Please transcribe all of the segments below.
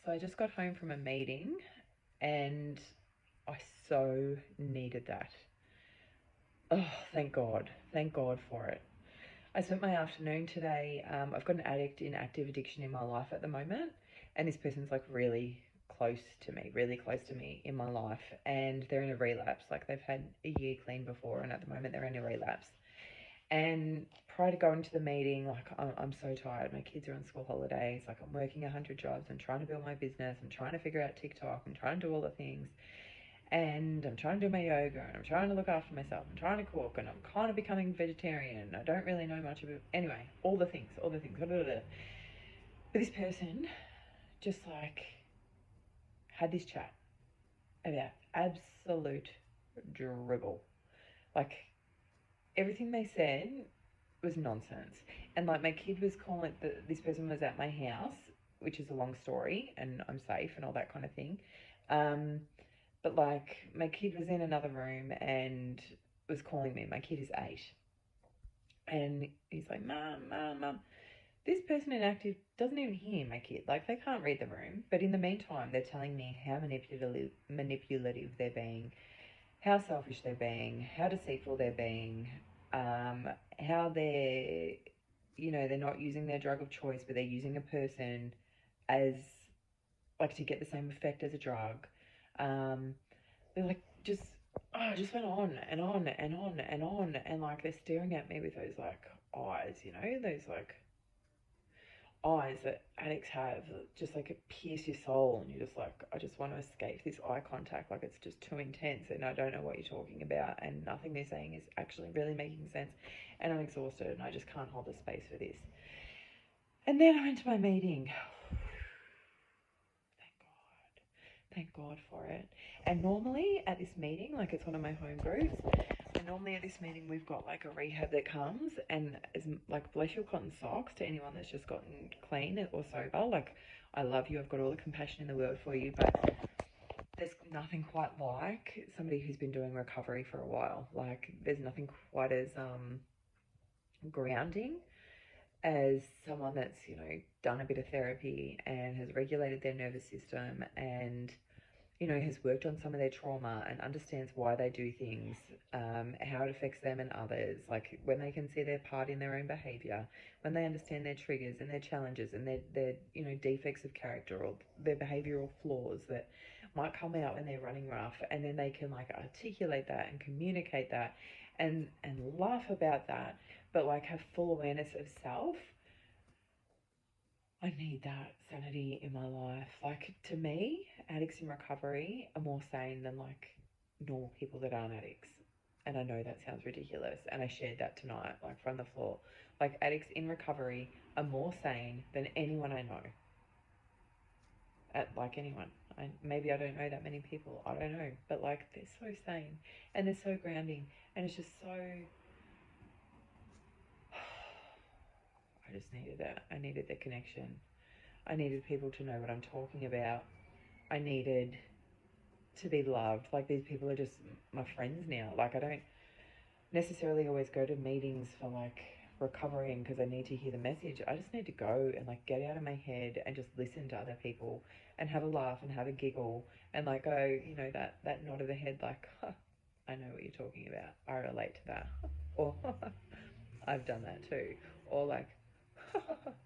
So I just got home from a meeting and I so needed that. Oh, thank God. Thank God for it. I spent my afternoon today. I've got an addict in active addiction in my life at the moment, and this person's like really close to me in my life, and they're in a relapse. Like they've had a year clean before, and at the moment they're in a relapse. And prior to going to the meeting, like I'm so tired. My kids are on school holidays. Like I'm working 100 jobs. I'm trying to build my business. I'm trying to figure out TikTok. I'm trying to do all the things. And I'm trying to do my yoga. And I'm trying to look after myself. I'm trying to cook. And I'm kind of becoming vegetarian. I don't really know much about. Anyway, all the things. But this person just like had this chat about absolute dribble. Like everything they said was nonsense. And like my kid was calling this person was at my house, which is a long story, and I'm safe and all that kind of thing. Um, but like my kid was in another room and was calling me. My kid is 8, and he's like, Mum. This person in active doesn't even hear my kid. Like they can't read the room, but in the meantime, they're telling me how manipulative they're being, how selfish they're being, how deceitful they're being, how they're not using their drug of choice, but they're using a person as like to get the same effect as a drug. Um, they're like just went on and on and on and on, and like they're staring at me with those like eyes, those like eyes that addicts have that just like it pierce your soul, and you're just like, I just want to escape this eye contact. Like it's just too intense and I don't know what you're talking about, and nothing they're saying is actually really making sense, and I'm exhausted and I just can't hold the space for this. And then I went to my meeting. Thank God for it. And normally at this meeting, like it's one of my home groups, and normally at this meeting we've got like a rehab that comes and is like bless your cotton socks to anyone that's just gotten clean or sober. Like I love you, I've got all the compassion in the world for you, but there's nothing quite like somebody who's been doing recovery for a while. Like there's nothing quite as grounding as someone that's done a bit of therapy and has regulated their nervous system and has worked on some of their trauma and understands why they do things, how it affects them and others, like when they can see their part in their own behavior, when they understand their triggers and their challenges and their defects of character or their behavioral flaws that might come out when they're running rough, and then they can like articulate that and communicate that and laugh about that, but like have full awareness of self. I need that sanity in my life. Like, to me, addicts in recovery are more sane than like normal people that aren't addicts. And I know that sounds ridiculous. And I shared that tonight, like from the floor. Like, addicts in recovery are more sane than anyone I know. Like anyone. Maybe I don't know that many people. I don't know. But like, they're so sane and they're so grounding. And it's just so. I just needed that. I needed the connection. I needed people to know what I'm talking about. I needed to be loved. Like these people are just my friends now. Like I don't necessarily always go to meetings for like recovering because I need to hear the message. I just need to go and like get out of my head and just listen to other people and have a laugh and have a giggle and like go, that nod of the head like, huh, I know what you're talking about. I relate to that. Or I've done that too. Or like,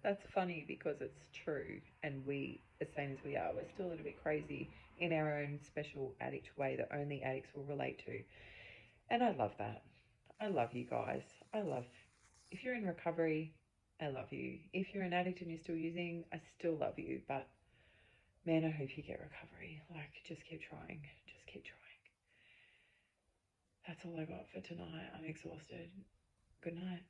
that's funny because it's true, and we, as sane as we are, we're still a little bit crazy in our own special addict way that only addicts will relate to. And I love that. I love you guys. If you're in recovery, I love you. If you're an addict and you're still using, I still love you. But man, I hope you get recovery. Like, just keep trying. Just keep trying. That's all I got for tonight. I'm exhausted. Good night.